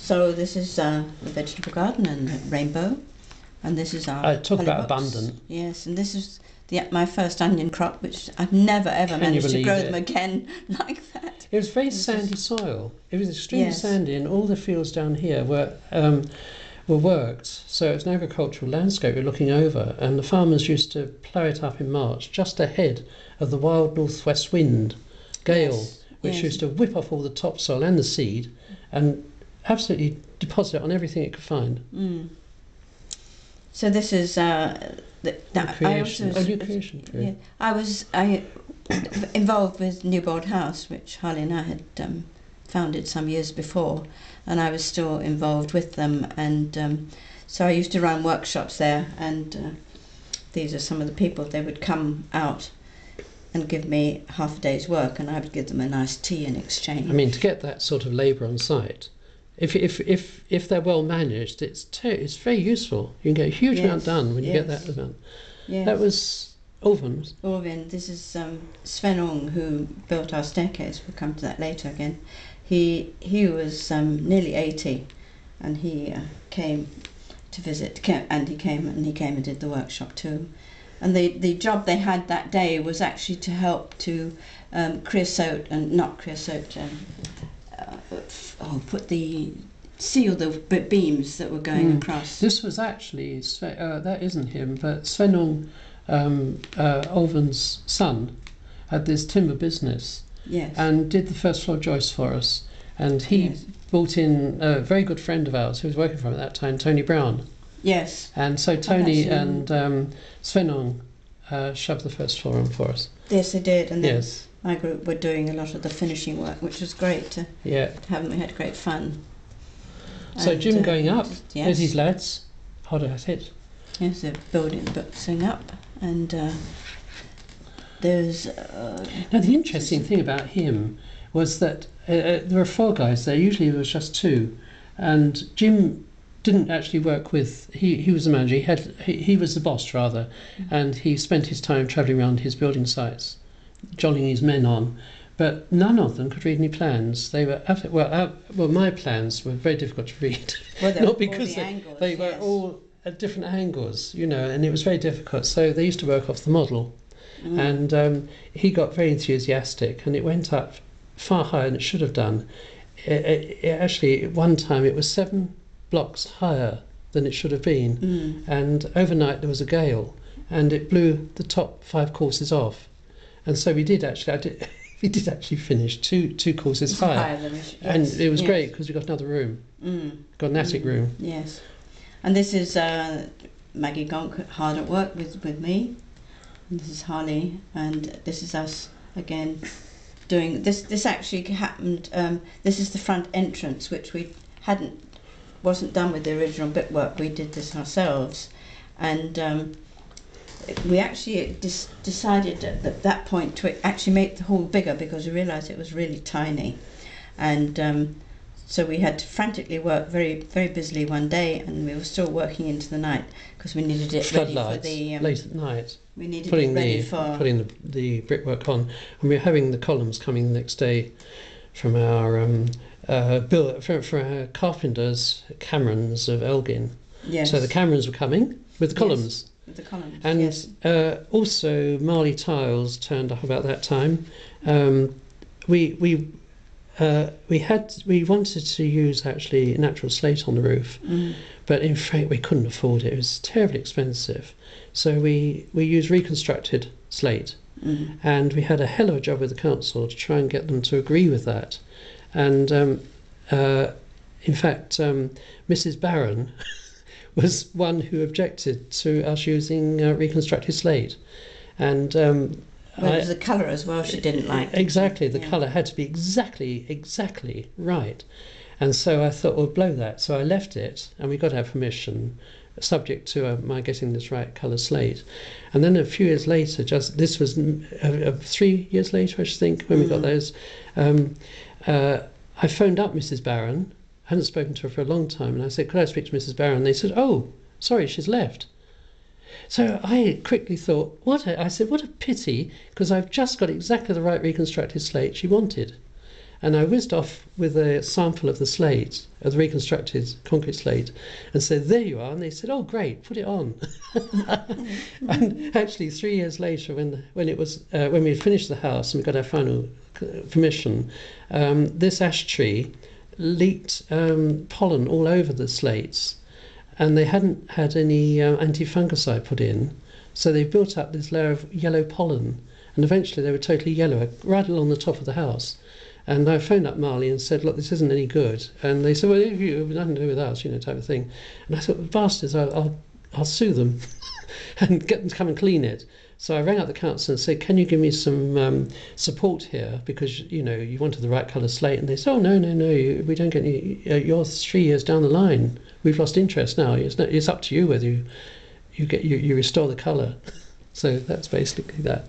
So this is the vegetable garden and the rainbow, and this is our Talk about hollyhocks. abundant. Yes, and this is my first onion crop, which I've never ever managed to grow them again like that. It was very sandy soil. It was extremely sandy, and all the fields down here were worked. So it was an agricultural landscape we're looking over, and the farmers used to plough it up in March, just ahead of the wild northwest wind, gale, which used to whip off all the topsoil and the seed, and absolutely deposit it on everything it could find. Mm. So this is new creation period. I was involved with Newbold House, which Harley and I had founded some years before, and I was still involved with them, and so I used to run workshops there, and these are some of the people. They would come out and give me half a day's work, and I would give them a nice tea in exchange. I mean, to get that sort of labour on site, if they're well managed, it's very useful. You can get a huge amount done when you get that done. Yes. That was Orvin. This is Sven Ong, who built our staircase. We'll come to that later again. He was nearly 80, and he came to visit. And he came and did the workshop too. And the job they had that day was actually to help to seal the beams that were going across. This was actually that isn't him, but Sven Ong, Olven's son, had this timber business, and did the first floor joists for us. And he brought in a very good friend of ours who was working for him at that time, Tony Brown. Yes. And so Tony and Sven Ong shoved the first floor on for us. Yes, they did. And then my group were doing a lot of the finishing work, which was great to have them. We had great fun. So Jim going up, there's his lads, hard at it. Yes, they're boxing up, and there's... Now the interesting thing about him was that there were 4 guys there, usually there was just 2, and Jim didn't actually work with, he was the manager, he was the boss rather, and he spent his time travelling around his building sites, jollying his men on, but none of them could read any plans. They were my plans were very difficult to read, not because they were all at different angles, and it was very difficult. So they used to work off the model, and he got very enthusiastic, and it went up far higher than it should have done. Actually, at one time it was 7 blocks higher than it should have been, and overnight there was a gale, and it blew the top 5 courses off, and so we did actually. We did actually finish two courses higher and it was great because we got another room, got an attic room. Yes, and this is Maggie Gonk hard at work with me. And this is Harley, and this is us again doing this. This actually happened. This is the front entrance, which wasn't done with the original bitwork. We did this ourselves, and we actually decided at that point to actually make the hall bigger because we realised it was really tiny, and so we had to frantically work very, very busily one day, and we were still working into the night because we needed it ready for the late at night. We needed putting it ready for putting the brickwork on, and we were having the columns coming the next day from our from our carpenters, Camerons of Elgin. Yes. So the Camerons were coming with the columns. Yes. With the columns. And also Marley Tiles turned up about that time. We wanted to use actually natural slate on the roof, but in fact we couldn't afford it. It was terribly expensive. So we used reconstructed slate, and we had a hell of a job with the council to try and get them to agree with that. And in fact, Mrs. Barron was one who objected to us using reconstructed slate, and well, it was the colour as well she didn't like. Exactly, the colour had to be exactly right, and so I thought, we'll blow that. So I left it, and we got our permission, subject to my getting this right colour slate. And then a few years later, this was 3 years later, I should think, when we got those. I phoned up Mrs. Barron. I hadn't spoken to her for a long time, and I said, could I speak to Mrs. Barron? And they said, oh, sorry, she's left. So I quickly thought, I said, what a pity, because I've just got exactly the right reconstructed slate she wanted. And I whizzed off with a sample of the slate, of the reconstructed concrete slate, and said, "There you are." And they said, "Oh, great, put it on." And actually, 3 years later, when we finished the house and we got our final permission, this ash tree leaked pollen all over the slates, and they hadn't had any anti-fungicide put in, so they built up this layer of yellow pollen, and eventually they were totally yellow right along the top of the house. And I phoned up Marley and said, "Look, this isn't any good." And they said, "Well, you have nothing to do with us, type of thing." And I thought, bastards, I'll sue them and get them to come and clean it. So I rang up the council and said, "Can you give me some support here? Because, you wanted the right colour slate." And they said, "Oh, no, we don't get any. You're 3 years down the line. We've lost interest now. It's up to you whether you restore the colour." So that's basically that.